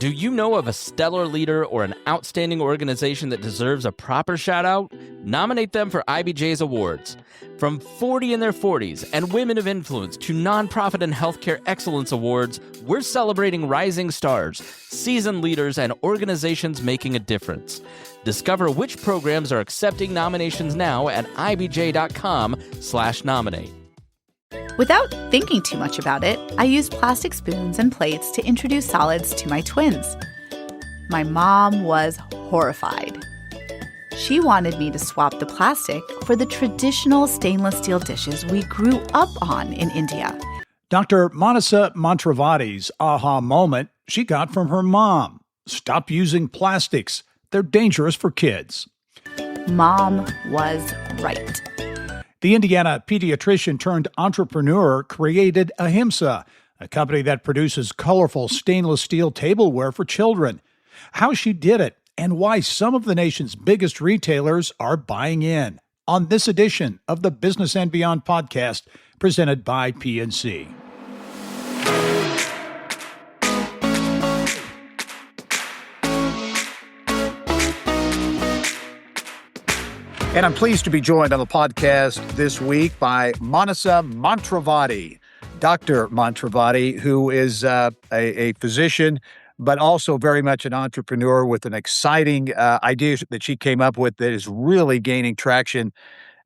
Do you know of a stellar leader or an outstanding organization that deserves a proper shout out? Nominate them for IBJ's awards. From 40 in their 40s and Women of Influence to Nonprofit and Healthcare Excellence Awards, we're celebrating rising stars, seasoned leaders, and organizations making a difference. Discover which programs are accepting nominations now at ibj.com/nominate. Without thinking too much about it, I used plastic spoons and plates to introduce solids to my twins. My mom was horrified. She wanted me to swap the plastic for the traditional stainless steel dishes we grew up on in India. Dr. Manasa Mantravadi's aha moment she got from her mom. Stop using plastics. They're dangerous for kids. Mom was right. The Indiana pediatrician-turned-entrepreneur created Ahimsa, a company that produces colorful stainless steel tableware for children. How she did it and why some of the nation's biggest retailers are buying in on this edition of the Business and Beyond podcast presented by PNC. And I'm pleased to be joined on the podcast this week by Manasa Mantravadi, Dr. Mantravadi, who is a physician, but also very much an entrepreneur with an exciting idea that she came up with that is really gaining traction,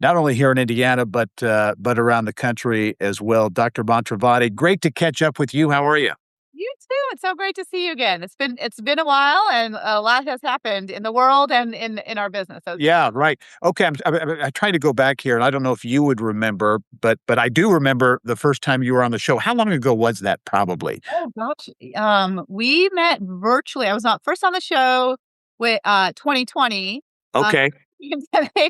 not only here in Indiana, but around the country as well. Dr. Mantravadi, great to catch up with you. How are you? You too. It's so great to see you again. It's been a while, and a lot has happened in the world and in our business. So yeah, right. Okay, I'm trying to go back here, and I don't know if you would remember, but I do remember the first time you were on the show. How long ago was that? Probably. Oh gosh, we met virtually. I was not first on the show with 2020. Okay.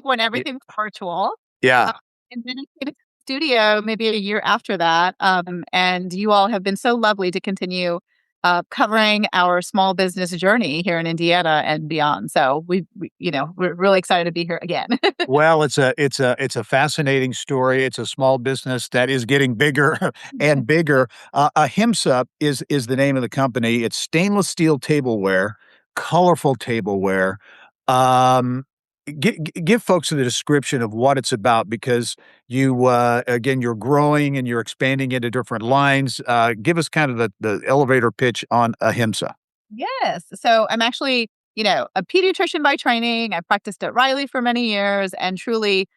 When everything's virtual. Yeah. And then I came to the studio maybe a year after that. And you all have been so lovely to continue covering our small business journey here in Indiana and beyond. So we're really excited to be here again. Well, it's a fascinating story. It's a small business that is getting bigger and bigger. Ahimsa is the name of the company. It's stainless steel tableware, colorful tableware. Give folks the description of what it's about, because you're growing and you're expanding into different lines. Give us kind of the elevator pitch on Ahimsa. Yes. So I'm actually, a pediatrician by training. I practiced at Riley for many years and truly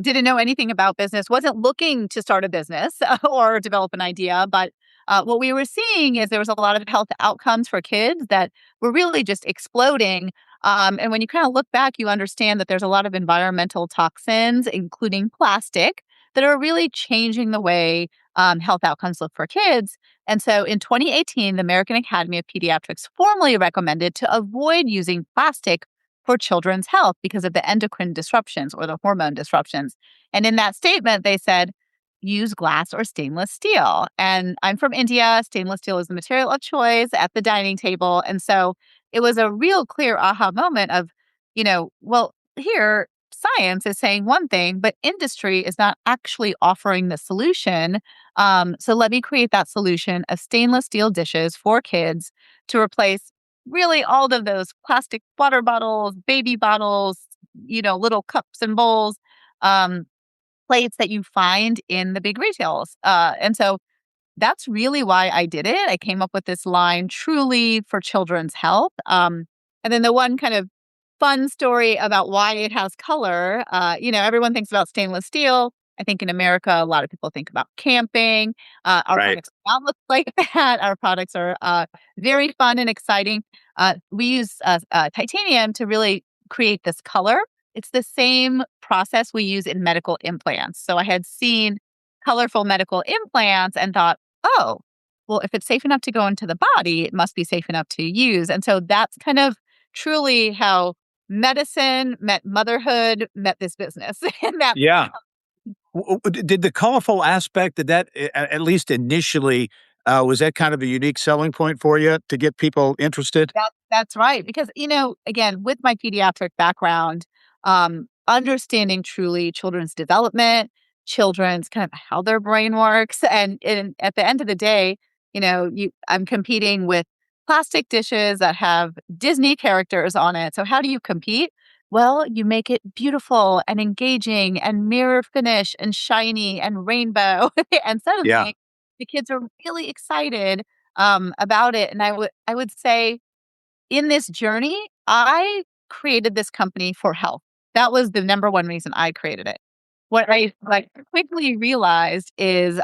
didn't know anything about business, wasn't looking to start a business or develop an idea. But what we were seeing is there was a lot of health outcomes for kids that were really just exploding. And when you kind of look back, you understand that there's a lot of environmental toxins, including plastic, that are really changing the way health outcomes look for kids. And so in 2018, the American Academy of Pediatrics formally recommended to avoid using plastic for children's health because of the endocrine disruptions or the hormone disruptions. And in that statement, they said, use glass or stainless steel. And I'm from India. Stainless steel is the material of choice at the dining table. And so it was a real clear aha moment of, here science is saying one thing, but industry is not actually offering the solution. So let me create that solution of stainless steel dishes for kids to replace really all of those plastic water bottles, baby bottles, little cups and bowls, plates that you find in the big retails. And so that's really why I did it. I came up with this line, truly for children's health. And then the one kind of fun story about why it has color, everyone thinks about stainless steel. I think in America, a lot of people think about camping. Our products do not look like that. Our products are very fun and exciting. We use titanium to really create this color. It's the same process we use in medical implants. So I had seen colorful medical implants and thought, oh, well, if it's safe enough to go into the body, it must be safe enough to use. And so that's kind of truly how medicine met motherhood, met this business. Yeah. Did the colorful aspect, did that, at least initially, was that kind of a unique selling point for you to get people interested? That's right. Because, again, with my pediatric background, understanding truly children's development, children's kind of how their brain works. And at the end of the day, I'm competing with plastic dishes that have Disney characters on it. So how do you compete? Well, you make it beautiful and engaging and mirror finish and shiny and rainbow. And Yeah. suddenly the kids are really excited about it. And I would say in this journey, I created this company for health. That was the number one reason I created it. What I quickly realized is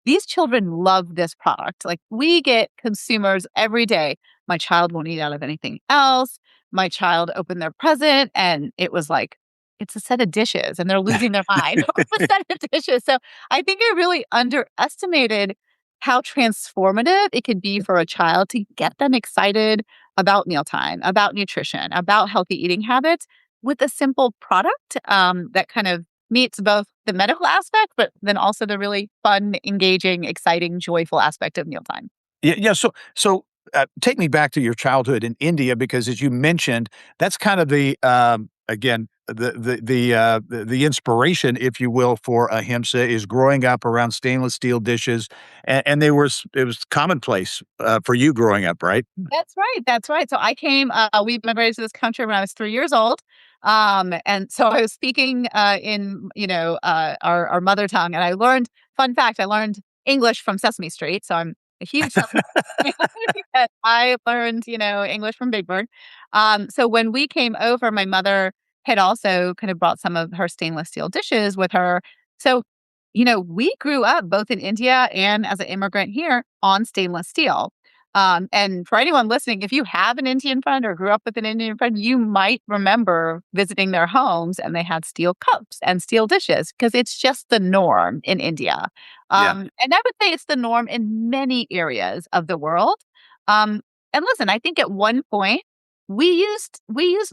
these children love this product. Like we get consumers every day. My child won't eat out of anything else. My child opened their present and it was like, it's a set of dishes and they're losing their mind over a set of dishes. So I think I really underestimated how transformative it could be for a child to get them excited about mealtime, about nutrition, about healthy eating habits with a simple product that kind of meets both the medical aspect, but then also the really fun, engaging, exciting, joyful aspect of mealtime. Yeah. So take me back to your childhood in India, because as you mentioned, that's kind of the again the inspiration, if you will, for Ahimsa is growing up around stainless steel dishes, and it was commonplace for you growing up, right? That's right. That's right. So we immigrated to this country when I was 3 years old. And so I was speaking in, our mother tongue. And fun fact, I learned English from Sesame Street. So I'm a huge Sesame Street fan. And I learned, English from Big Bird. So when we came over, my mother had also kind of brought some of her stainless steel dishes with her. So, we grew up both in India and as an immigrant here on stainless steel. And for anyone listening, if you have an Indian friend or grew up with an Indian friend, you might remember visiting their homes and they had steel cups and steel dishes because it's just the norm in India. Yeah. And I would say it's the norm in many areas of the world. And listen, I think at one point we used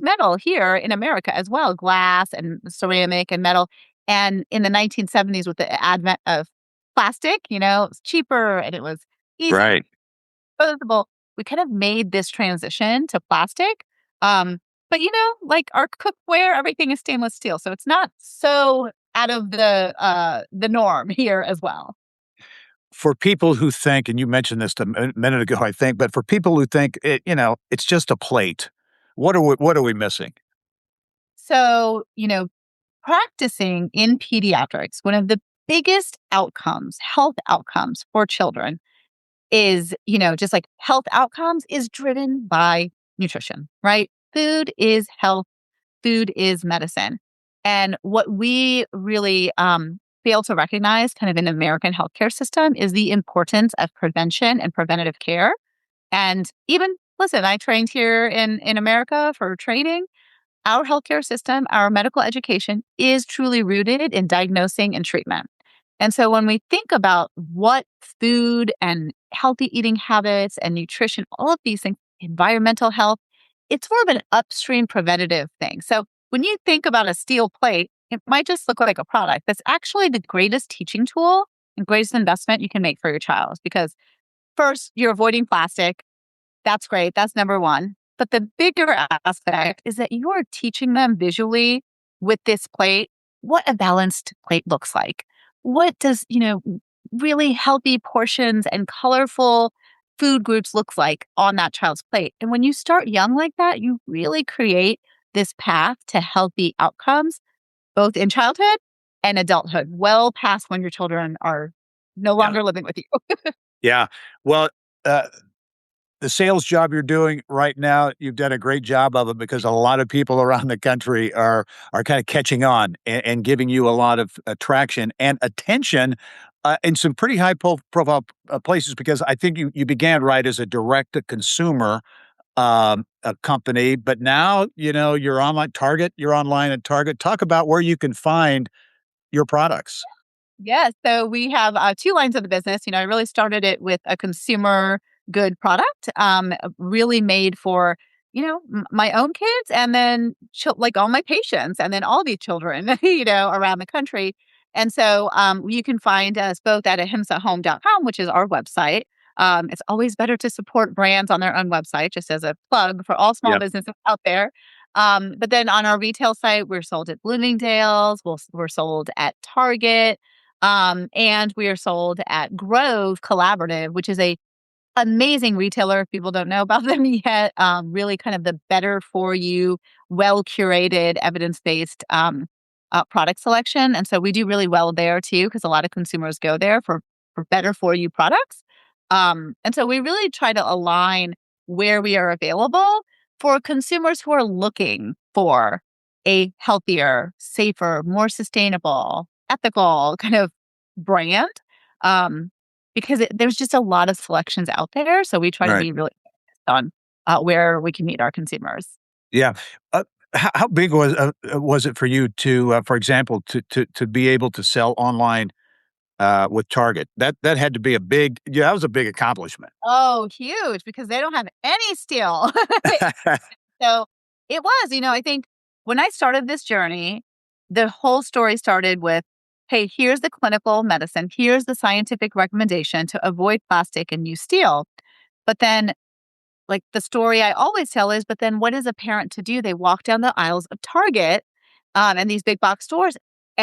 metal here in America as well, glass and ceramic and metal. And in the 1970s, with the advent of plastic, it was cheaper and it was easier Right. disposable, we kind of made this transition to plastic. But like our cookware, everything is stainless steel, so it's not so out of the norm here as well. For people who think, and you mentioned this minute ago, I think, but for people who think it's just a plate, what are we missing? So practicing in pediatrics, one of the biggest outcomes, health outcomes for children is, just like health outcomes is driven by nutrition, right? Food is health, food is medicine. And what we really fail to recognize kind of in the American healthcare system is the importance of prevention and preventative care. And even, listen, I trained here in America for training. Our healthcare system, our medical education is truly rooted in diagnosing and treatment. And so when we think about what food and healthy eating habits and nutrition, all of these things, environmental health, it's more of an upstream preventative thing. So when you think about a steel plate, it might just look like a product. That's actually the greatest teaching tool and greatest investment you can make for your child because first, you're avoiding plastic. That's great. That's number one. But the bigger aspect is that you're teaching them visually with this plate what a balanced plate looks like. What does, really healthy portions and colorful food groups look like on that child's plate. And when you start young like that, you really create this path to healthy outcomes, both in childhood and adulthood, well past when your children are no Yeah. longer living with you. Yeah. Well, uh, the sales job you're doing right now, you've done a great job of it because a lot of people around the country are kind of catching on and giving you a lot of attraction and attention in some pretty profile places. Because I think you began right as a direct to consumer a company, but now you're online Target, you're online at Target. Talk about where you can find your products. Yes. So we have two lines of the business. I really started it with a consumer good product, really made for, my own kids and then like all my patients and then all these children, around the country. And so you can find us both at ahimsahome.com, which is our website. It's always better to support brands on their own website, just as a plug for all small Yep. businesses out there. But then on our retail site, we're sold at Bloomingdale's, we're sold at Target. And we are sold at Grove Collaborative, which is a amazing retailer if people don't know about them yet. Really kind of the better for you, well curated, evidence-based product selection. And so we do really well there too, because a lot of consumers go there for better for you products. And so we really try to align where we are available for consumers who are looking for a healthier, safer, more sustainable, ethical kind of brand. Because there's just a lot of selections out there. So we try to Right. be really focused on where we can meet our consumers. Yeah. How big was it for you to, for example, to be able to sell online with Target? That had to be that was a big accomplishment. Oh, huge, because they don't have any steel. So it was, I think when I started this journey, the whole story started with, hey, here's the clinical medicine, here's the scientific recommendation to avoid plastic and use steel. But then, like the story I always tell is, but then what is a parent to do? They walk down the aisles of Target and these big box stores,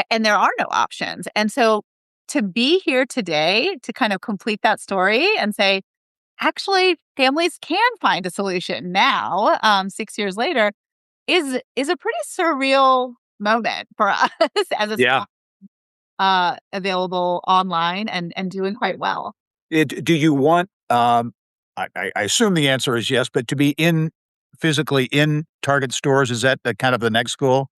and there are no options. And so to be here today to kind of complete that story and say, actually, families can find a solution now, 6 years later, is a pretty surreal moment for us as a Yeah. available online and doing quite well. Do you want? I assume the answer is yes, but to be physically in Target stores, is that the kind of the next goal?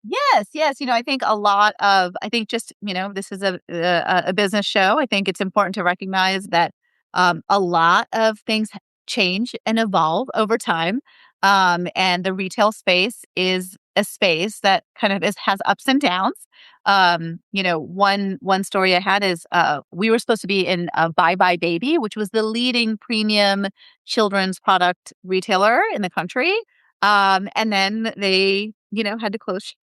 Yes, yes. I think I think just, this is a business show. I think it's important to recognize that a lot of things change and evolve over time. And the retail space is a space that kind of has ups and downs. One story I had is we were supposed to be in Bye Bye Baby, which was the leading premium children's product retailer in the country. And then they, had to close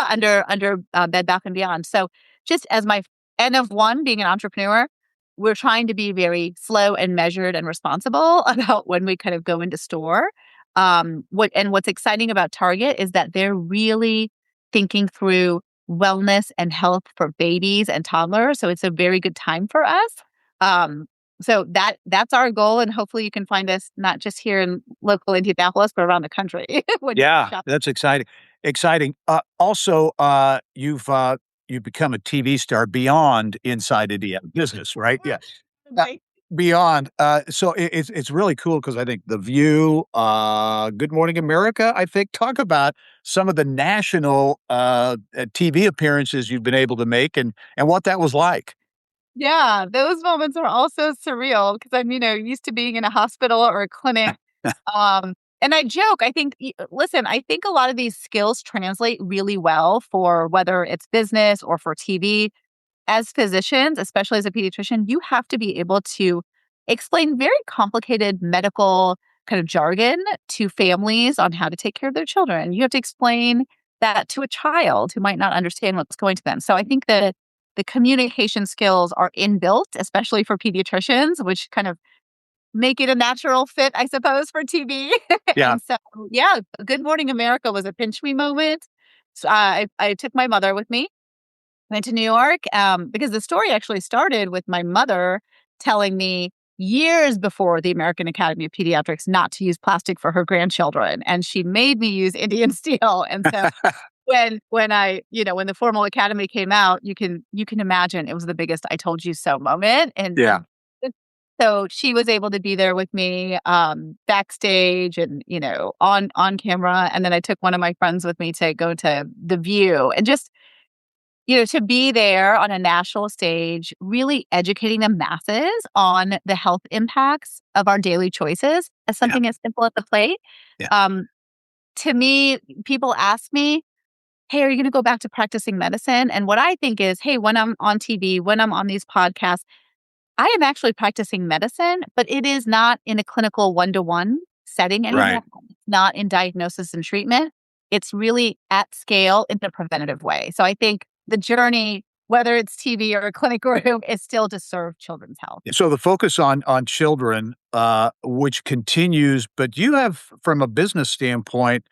under Bed Bath and Beyond. So just as my N of one being an entrepreneur, we're trying to be very slow and measured and responsible about when we kind of go into store. What's exciting about Target is that they're really thinking through wellness and health for babies and toddlers. So it's a very good time for us. So that's our goal, and hopefully you can find us not just here in local Indianapolis, but around the country. when you Yeah, shop. that's exciting. Exciting. Also, you've become a TV star beyond inside Indiana business, right? Yeah. Right. Beyond. So it's really cool because I think The View, Good Morning America, I think, talk about some of the national TV appearances you've been able to make and what that was like. Yeah, those moments are also surreal because I'm, used to being in a hospital or a clinic. And I joke, I think, listen, I think a lot of these skills translate really well for whether it's business or for TV. As physicians, especially as a pediatrician, you have to be able to explain very complicated medical kind of jargon to families on how to take care of their children. You have to explain that to a child who might not understand what's going to them. So I think that the communication skills are inbuilt, especially for pediatricians, which kind of make it a natural fit, I suppose, for TV. Yeah. And so, yeah, Good Morning America was a pinch me moment. So I took my mother with me, went to New York, because the story actually started with my mother telling me years before the American Academy of Pediatrics not to use plastic for her grandchildren, and she made me use Indian steel. And so when the formal academy came out, you can imagine it was the biggest "I told you so" moment. Yeah. So she was able to be there with me backstage and on camera, and then I took one of my friends with me to go to The View and just to be there on a national stage, really educating the masses on the health impacts of our daily choices as something as simple as the plate. Yeah. To me, people ask me, hey, are you going to go back to practicing medicine? And what I think is, hey, when I'm on TV, when I'm on these podcasts, I am actually practicing medicine, but it is not in a clinical one-to-one setting anymore. Right. It's not in diagnosis and treatment. It's really at scale in a preventative way. So I think the journey, whether it's TV or a clinic room, is still to serve children's health. So the focus on children, which continues, but you have, from a business standpoint,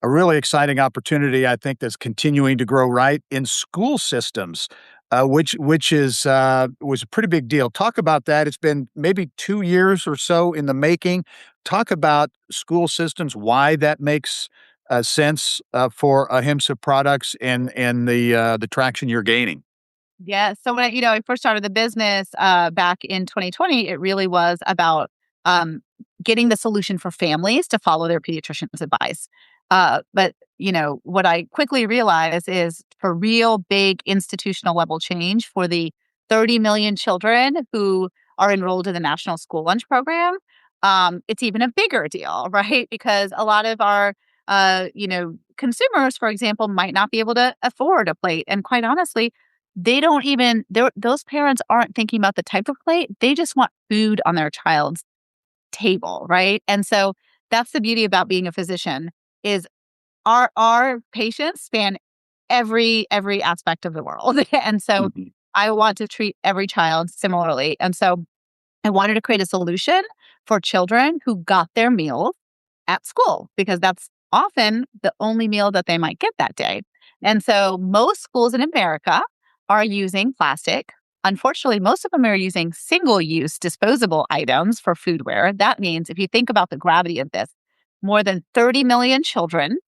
a really exciting opportunity, I think, that's continuing to grow right in school systems. which is was a pretty big deal. Talk about that. It's been maybe 2 years or so in the making. Talk about school systems, why that makes sense for Ahimsa products and the traction you're gaining. Yeah. So when I first started the business back in 2020, it really was about um, getting the solution for families to follow their pediatrician's advice. But what I quickly realized is for real big institutional level change for the 30 million children who are enrolled in the National School Lunch Program, it's even a bigger deal, right? Because a lot of our consumers, for example, might not be able to afford a plate, and quite honestly they don't even those parents aren't thinking about the type of plate. They just want food on their child's table, right? And so that's the beauty about being a physician is our patients span every aspect of the world. And so Mhm. I want to treat every child similarly. And so I wanted to create a solution for children who got their meals at school because that's often the only meal that they might get that day. And so most schools in America are using plastic. Unfortunately, most of them are using single use disposable items for foodware. That means if you think about the gravity of this, more than 30 million children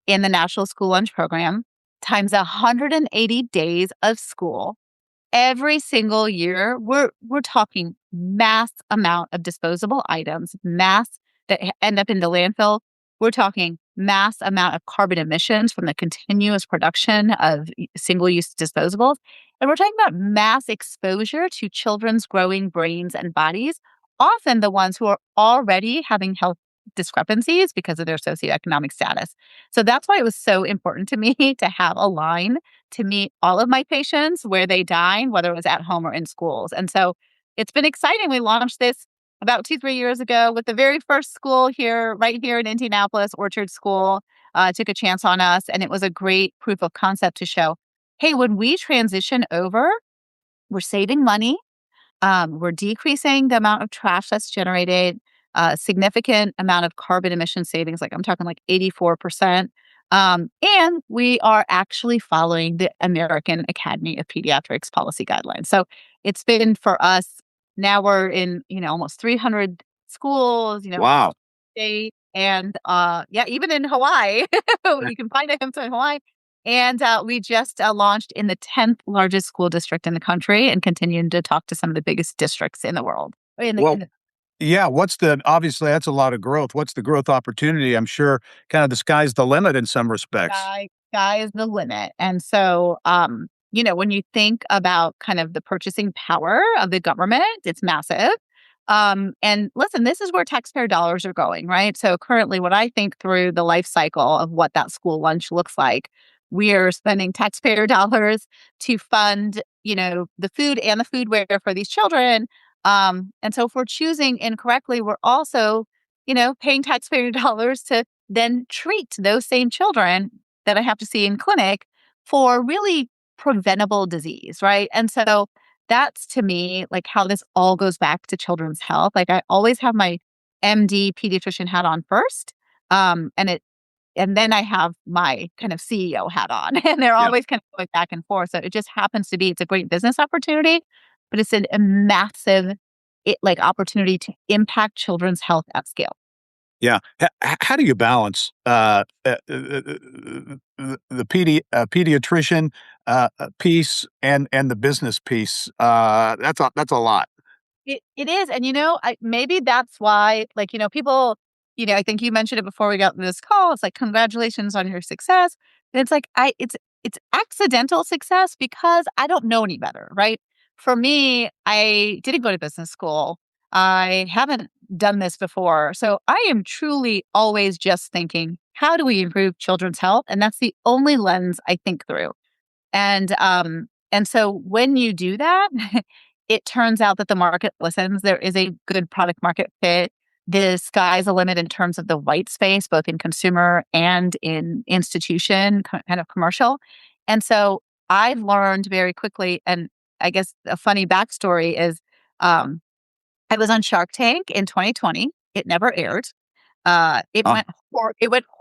in the National School Lunch Program times 180 days of school every single year, we're talking mass amount of disposable items, mass that end up in the landfill. We're talking mass amount of carbon emissions from the continuous production of single-use disposables. And we're talking about mass exposure to children's growing brains and bodies, often the ones who are already having health discrepancies because of their socioeconomic status. So that's why it was so important to me to have a line to meet all of my patients where they dine, whether it was at home or in schools. And so it's been exciting. We launched this about 2-3 years ago with the very first school here, right here in Indianapolis, Orchard School, took a chance on us. And it was a great proof of concept to show, hey, when we transition over, we're saving money. We're decreasing the amount of trash that's generated, significant amount of carbon emission savings, like I'm talking like 84%. And we are actually following the American Academy of Pediatrics policy guidelines. So it's been for us, now we're in, almost 300 schools, Wow. state. And yeah, even in Hawaii, you can find Ahimsa in Hawaii. And we just launched in the 10th largest school district in the country and continuing to talk to some of the biggest districts in the world. Well, yeah. Obviously that's a lot of growth. What's the growth opportunity? I'm sure kind of the sky's the limit in some respects. Sky is the limit. And so, when you think about kind of the purchasing power of the government, it's massive. And listen, this is where taxpayer dollars are going, right? So currently, when I think through the life cycle of what that school lunch looks like, we are spending taxpayer dollars to fund, the food and the foodware for these children. And so if we're choosing incorrectly, we're also, paying taxpayer dollars to then treat those same children that I have to see in clinic for really preventable disease, right? And so that's to me like how this all goes back to children's health. Like I always have my MD pediatrician hat on first. And then I have my kind of CEO hat on, and they're Yeah. always kind of going back and forth. So it just happens to be it's a great business opportunity, but it's a massive opportunity to impact children's health at scale. Yeah. How do you balance pediatrician piece and the business piece? That's a lot. It is, and maybe that's why, people, I think you mentioned it before we got in this call. It's like congratulations on your success. And it's like it's accidental success because I don't know any better, right? For me, I didn't go to business school. I haven't done this before, so I am truly always just thinking, how do we improve children's health? And that's the only lens I think through. And so when you do that, it turns out that the market listens. There is a good product market fit. The sky's the limit in terms of the white space, both in consumer and in institution, kind of commercial. And so I've learned very quickly, and I guess a funny backstory is um, I was on Shark Tank in 2020. It never aired. It Uh, went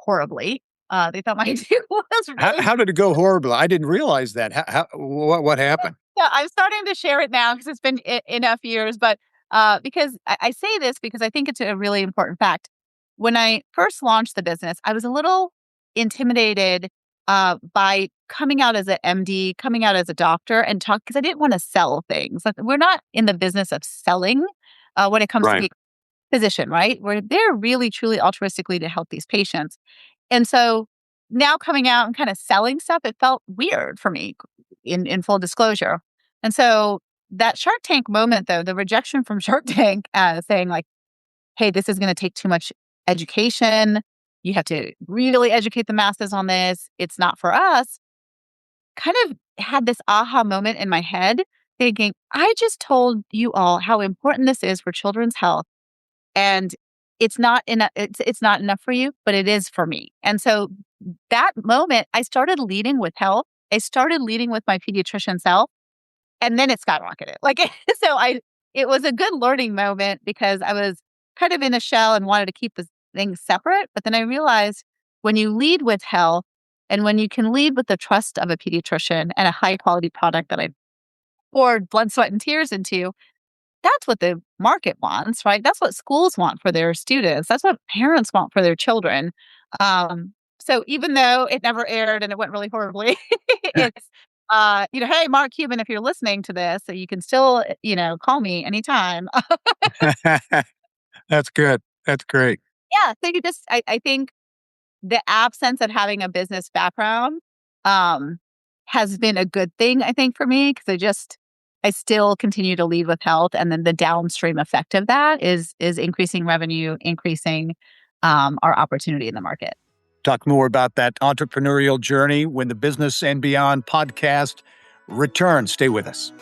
horribly. They thought my deal was really how did it go horribly? I didn't realize that. What happened? Yeah, I'm starting to share it now because it's been enough years. But because I say this because I think it's a really important fact. When I first launched the business, I was a little intimidated by coming out as an MD, coming out as a doctor, and talk because I didn't want to sell things. Like, we're not in the business of selling when it comes to Right. being a physician, right? We're there really, truly altruistically to help these patients. And so now coming out and kind of selling stuff, it felt weird for me in full disclosure. And so that Shark Tank moment, though, the rejection from Shark Tank saying like, hey, this is going to take too much education. You have to really educate the masses on this. It's not for us. Kind of had this aha moment in my head thinking, I just told you all how important this is for children's health. And it's not enough. It's not enough for you, but it is for me. And so that moment, I started leading with health. I started leading with my pediatrician self, and then it skyrocketed. Like it was a good learning moment because I was kind of in a shell and wanted to keep the things separate. But then I realized when you lead with health, and when you can lead with the trust of a pediatrician and a high quality product that I poured blood, sweat, and tears into, that's what the market wants, right? That's what schools want for their students. That's what parents want for their children. So even though it never aired and it went really horribly, it's, hey, Mark Cuban, if you're listening to this, you can still, call me anytime. That's good. That's great. Yeah. So I think the absence of having a business background has been a good thing, I think, for me, because I still continue to lead with health. And then the downstream effect of that is increasing revenue, increasing our opportunity in the market. Talk more about that entrepreneurial journey when the Business and Beyond podcast returns. Stay with us.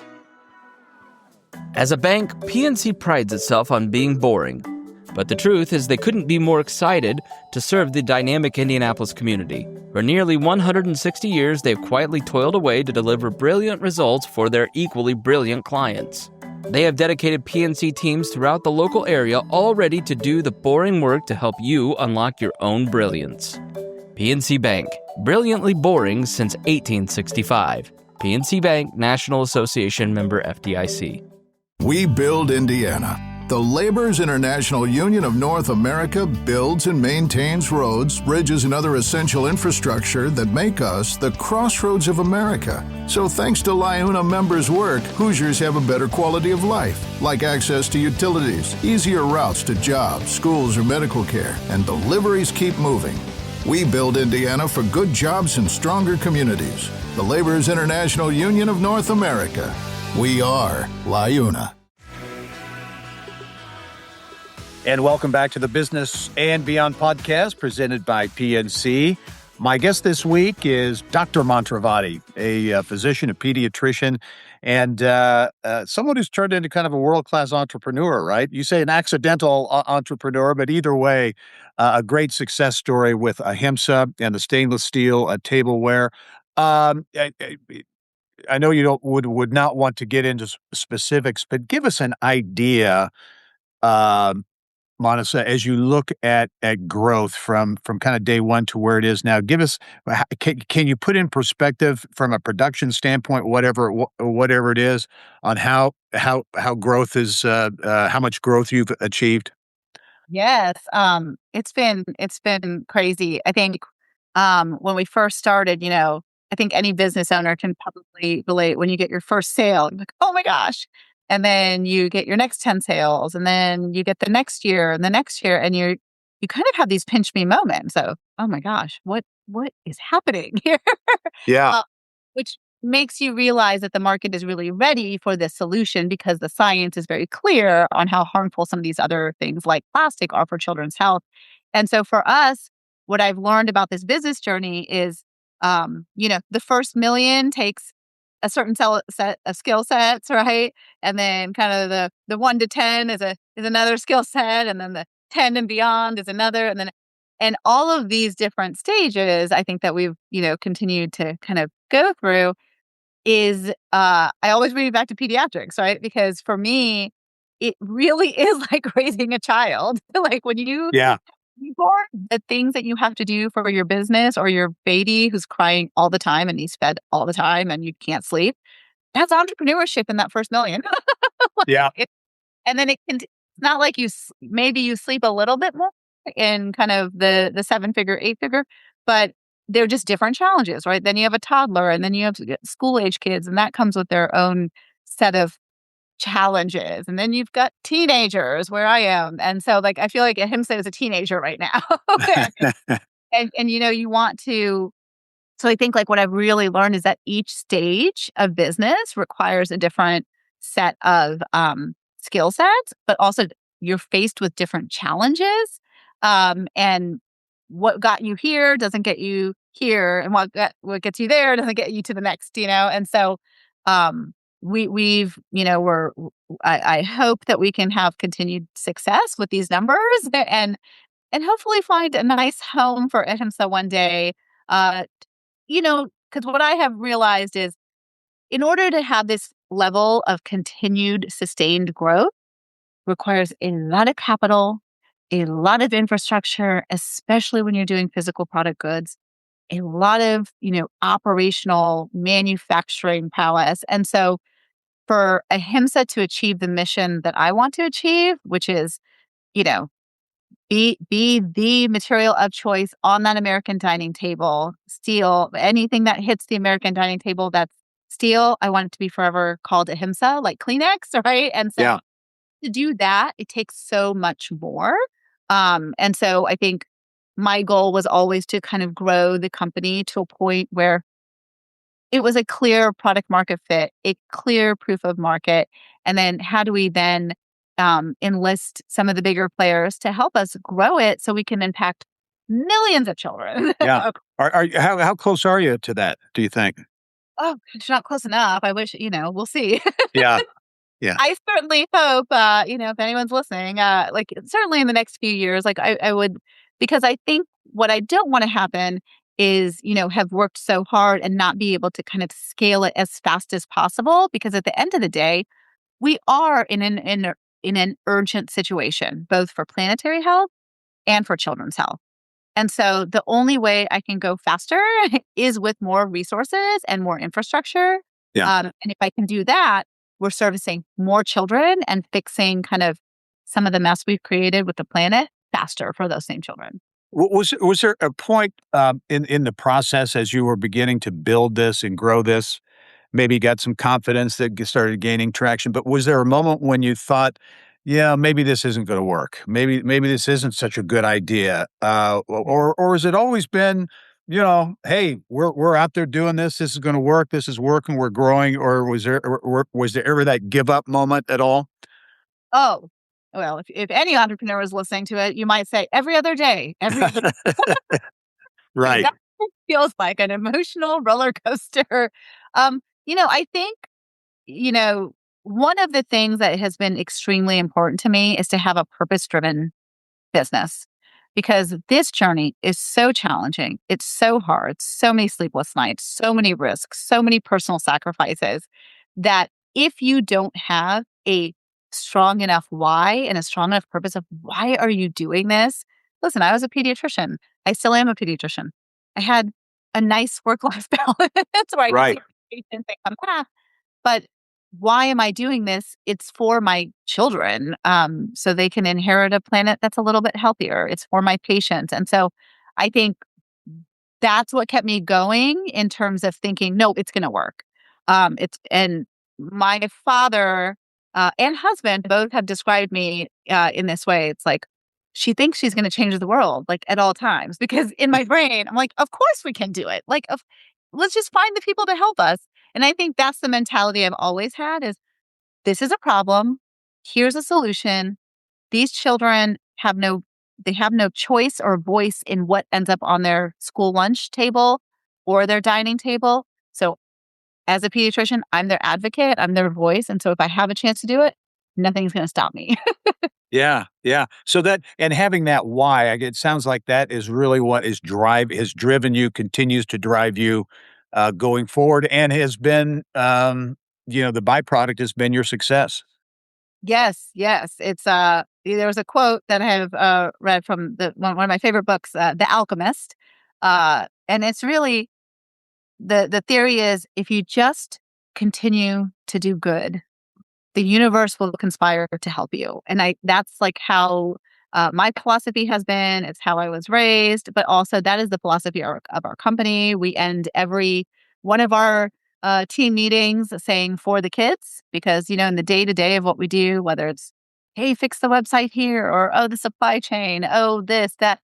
As a bank, PNC prides itself on being boring. But the truth is they couldn't be more excited to serve the dynamic Indianapolis community. For nearly 160 years, they've quietly toiled away to deliver brilliant results for their equally brilliant clients. They have dedicated PNC teams throughout the local area all ready to do the boring work to help you unlock your own brilliance. PNC Bank, brilliantly boring since 1865. PNC Bank, National Association member FDIC. We build Indiana. The Laborers International Union of North America builds and maintains roads, bridges, and other essential infrastructure that make us the crossroads of America. So thanks to LIUNA members' work, Hoosiers have a better quality of life, like access to utilities, easier routes to jobs, schools, or medical care, and deliveries keep moving. We build Indiana for good jobs and stronger communities. The Laborers International Union of North America. We are LIUNA. And welcome back to the Business and Beyond podcast presented by PNC. My guest this week is Dr. Mantravadi, a physician, a pediatrician, and someone who's turned into kind of a world-class entrepreneur, right? You say an accidental entrepreneur, but either way, a great success story with Ahimsa and the stainless steel tableware. I know you would not want to get into specifics, but give us an idea, Manasa, as you look at growth from kind of day one to where it is now. Can you put in perspective from a production standpoint, whatever it is, on how growth is, how much growth you've achieved? Yes. It's been crazy. I think when we first started, I think any business owner can probably relate. When you get your first sale, you're like, oh my gosh. And then you get your next 10 sales, and then you get the next year and the next year, and you kind of have these pinch me moments of, oh my gosh, what is happening here? Yeah. Which makes you realize that the market is really ready for this solution because the science is very clear on how harmful some of these other things like plastic are for children's health. And so for us, what I've learned about this business journey is, the first million takes a certain set of skill sets, right? And then kind of the 1 to 10 is another skill set, and then the 10 and beyond is another, and all of these different stages, I think that we've continued to kind of go through is I always bring it back to pediatrics, right? Because for me, it really is like raising a child. Like when you born, the things that you have to do for your business or your baby who's crying all the time and he's fed all the time and you can't sleep. that's entrepreneurship in that first million. Yeah. And then it's not like maybe you sleep a little bit more in kind of the 7-figure, 8-figure, but they're just different challenges, right? Then you have a toddler, and then you have school age kids, and that comes with their own set of challenges. And then you've got teenagers where I am. And so like, I feel like Ahimsa is a teenager right now. and you want to, so I think like what I've really learned is that each stage of business requires a different set of skill sets, but also you're faced with different challenges. And what got you here doesn't get you here, and what gets you there doesn't get you to the next, And so I hope that we can have continued success with these numbers and hopefully find a nice home for Ahimsa one day. Because what I have realized is in order to have this level of continued sustained growth requires a lot of capital, a lot of infrastructure, especially when you're doing physical product goods, a lot of, operational manufacturing prowess. And so for Ahimsa to achieve the mission that I want to achieve, which is, be the material of choice on that American dining table, steel, anything that hits the American dining table that's steel, I want it to be forever called Ahimsa, like Kleenex, right? And so to do that, it takes so much more. And so I think my goal was always to kind of grow the company to a point where it was a clear product market fit, a clear proof of market. And then how do we then enlist some of the bigger players to help us grow it so we can impact millions of children? Yeah. How close are you to that, do you think? Oh, it's not close enough. I wish, we'll see. Yeah. Yeah. I certainly hope, if anyone's listening, like certainly in the next few years, like I would, because I think what I don't want to happen is, have worked so hard and not be able to kind of scale it as fast as possible. Because at the end of the day, we are in an urgent situation, both for planetary health and for children's health. And so the only way I can go faster is with more resources and more infrastructure. Yeah. And if I can do that, we're servicing more children and fixing kind of some of the mess we've created with the planet faster for those same children. Was there a point in the process as you were beginning to build this and grow this, maybe got some confidence that started gaining traction, but was there a moment when you thought, yeah, maybe this isn't going to work. Maybe this isn't such a good idea. Or has it always been, hey, we're out there doing this. This is going to work. This is working. We're growing. Or was there ever that give up moment at all? Oh, well, if any entrepreneur is listening to it, you might say every other day, Right. That feels like an emotional roller coaster. I think, one of the things that has been extremely important to me is to have a purpose-driven business, because this journey is so challenging. It's so hard, so many sleepless nights, so many risks, so many personal sacrifices that if you don't have a strong enough why and a strong enough purpose of why are you doing this? Listen, I was a pediatrician. I still am a pediatrician. I had a nice work-life balance where I Right. could see patients and come back. But why am I doing this? It's for my children, so they can inherit a planet that's a little bit healthier. It's for my patients. And so I think that's what kept me going in terms of thinking, no, it's going to work. And my father and husband both have described me in this way. It's like, she thinks she's going to change the world, like at all times, because in my brain, I'm like, of course we can do it. Like, let's just find the people to help us. And I think that's the mentality I've always had is this is a problem. Here's a solution. These children have no choice or voice in what ends up on their school lunch table or their dining table. So as a pediatrician, I'm their advocate, I'm their voice. And so if I have a chance to do it, nothing's going to stop me. Yeah, yeah. So that, and having that why, it sounds like that is really what has driven you, continues to drive you going forward, and has been, the byproduct has been your success. Yes. It's there was a quote that I have read from one of my favorite books, The Alchemist. And it's really the theory is if you just continue to do good, the universe will conspire to help you. And that's like how my philosophy has been. It's how I was raised, but also that is the philosophy of our company. We end every one of our team meetings saying for the kids, because, in the day to day of what we do, whether it's, hey, fix the website here, or, oh, the supply chain, oh, this, that,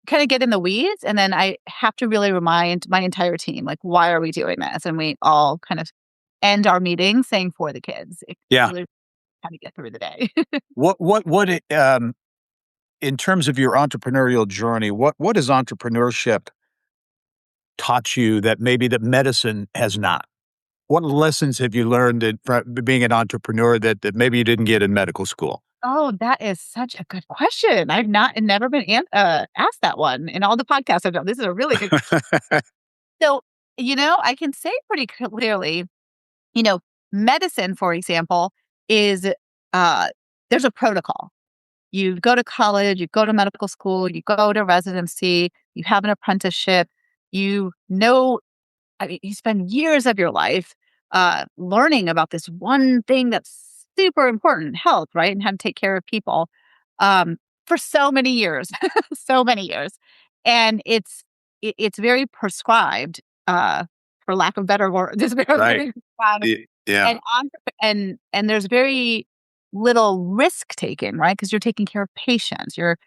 kind of get in the weeds. And then I have to really remind my entire team, like, why are we doing this? And we all kind of end our meeting saying for the kids. It Yeah. really how to get through the day. In terms of your entrepreneurial journey, what has entrepreneurship taught you that maybe that medicine has not? What lessons have you learned from being an entrepreneur that maybe you didn't get in medical school? Oh, that is such a good question. I've never been asked that one in all the podcasts I've done. This is a really good. So, I can say pretty clearly, medicine, for example, is there's a protocol. You go to college, you go to medical school, you go to residency, you have an apprenticeship, you know, you spend years of your life learning about this one thing that's super important, health, right? And how to take care of people um, for so many years, so many years. And it's very prescribed, for lack of better words. It's very prescribed. Yeah. And there's very little risk taken, right? Because you're taking care of patients. You're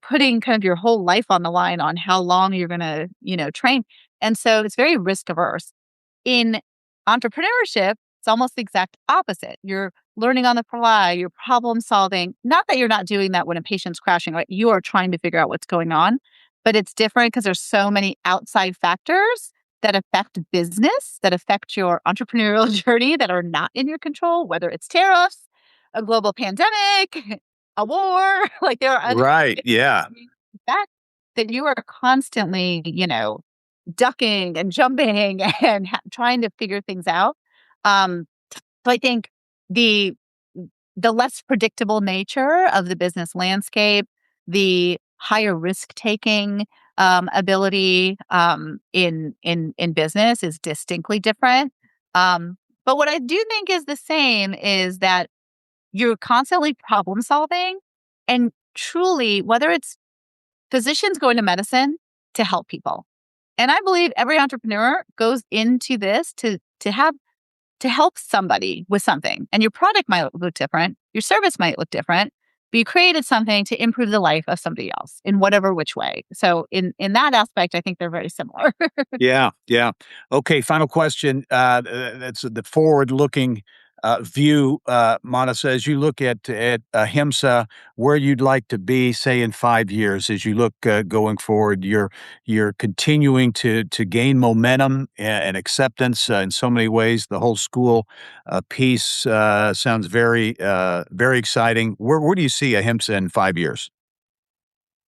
putting kind of your whole life on the line on how long you're going to, train. And so it's very risk averse. In entrepreneurship, it's almost the exact opposite. You're learning on the fly, you're problem solving. Not that you're not doing that when a patient's crashing, right? You are trying to figure out what's going on, but it's different because there's so many outside factors that affect business, that affect your entrepreneurial journey that are not in your control, whether it's tariffs, a global pandemic, a war, like there are other Right. Yeah. that you are constantly, ducking and jumping and trying to figure things out. So I think the the less predictable nature of the business landscape, the higher risk taking ability in business is distinctly different. But what I do think is the same is that you're constantly problem solving, and truly, whether it's physicians going to medicine to help people. And I believe every entrepreneur goes into this to help somebody with something. And your product might look different, your service might look different, but you created something to improve the life of somebody else in whatever which way. So in that aspect, I think they're very similar. Yeah. Yeah. Okay. Final question. That's the forward-looking view, Manasa. As you look at Ahimsa, where you'd like to be, say, in 5 years, as you look going forward, you're continuing to gain momentum and acceptance in so many ways. The whole school piece sounds very exciting. Where do you see Ahimsa in 5 years?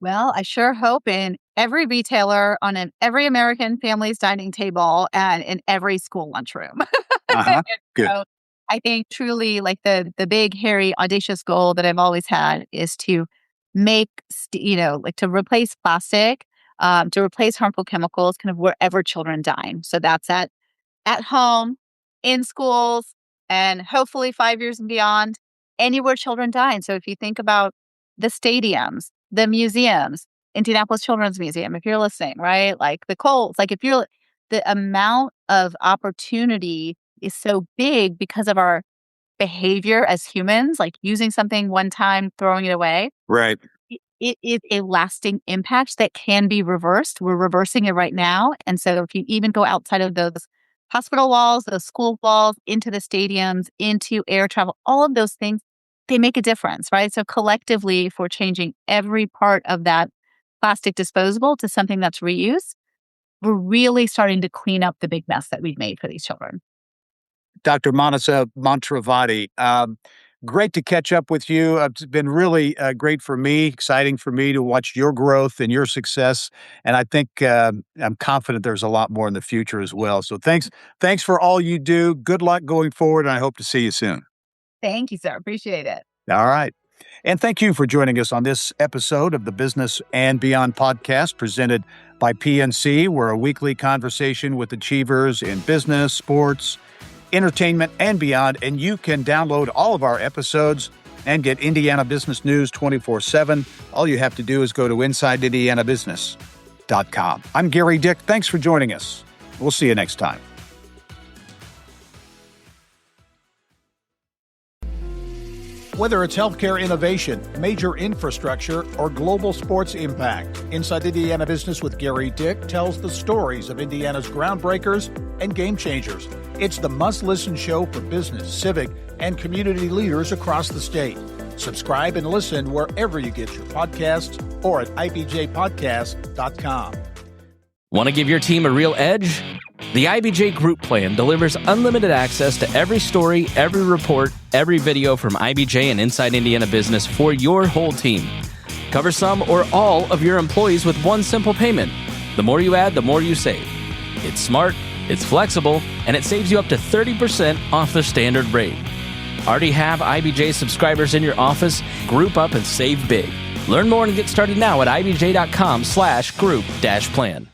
Well, I sure hope in every retailer, every American family's dining table, and in every school lunchroom. Uh-huh. Good. So I think truly, like the big, hairy, audacious goal that I've always had is to make, like to replace plastic, to replace harmful chemicals, kind of wherever children dine. So that's at home, in schools, and hopefully 5 years and beyond, anywhere children dine. So if you think about the stadiums, the museums, Indianapolis Children's Museum, if you're listening, right? Like the Colts, like the amount of opportunity is so big because of our behavior as humans, like using something one time, throwing it away. Right. It is a lasting impact that can be reversed. We're reversing it right now. And so if you even go outside of those hospital walls, those school walls, into the stadiums, into air travel, all of those things, they make a difference, right? So collectively, if we're changing every part of that plastic disposable to something that's reused, we're really starting to clean up the big mess that we've made for these children. Dr. Manasa Mantravadi, great to catch up with you. It's been really great for me, exciting for me to watch your growth and your success. And I think I'm confident there's a lot more in the future as well. So thanks for all you do. Good luck going forward, and I hope to see you soon. Thank you, sir. Appreciate it. All right. And thank you for joining us on this episode of the Business and Beyond podcast presented by PNC. We're a weekly conversation with achievers in business, sports, entertainment, and beyond. And you can download all of our episodes and get Indiana business news 24/7. All you have to do is go to InsideIndianaBusiness.com. I'm Gary Dick. Thanks for joining us. We'll see you next time. Whether it's healthcare innovation, major infrastructure, or global sports impact, Inside Indiana Business with Gary Dick tells the stories of Indiana's groundbreakers and game changers. It's the must-listen show for business, civic, and community leaders across the state. Subscribe and listen wherever you get your podcasts or at ibjpodcast.com. Want to give your team a real edge? The IBJ Group Plan delivers unlimited access to every story, every report, every video from IBJ and Inside Indiana Business for your whole team. Cover some or all of your employees with one simple payment. The more you add, the more you save. It's smart, it's flexible, and it saves you up to 30% off the standard rate. Already have IBJ subscribers in your office? Group up and save big. Learn more and get started now at ibj.com/group-plan.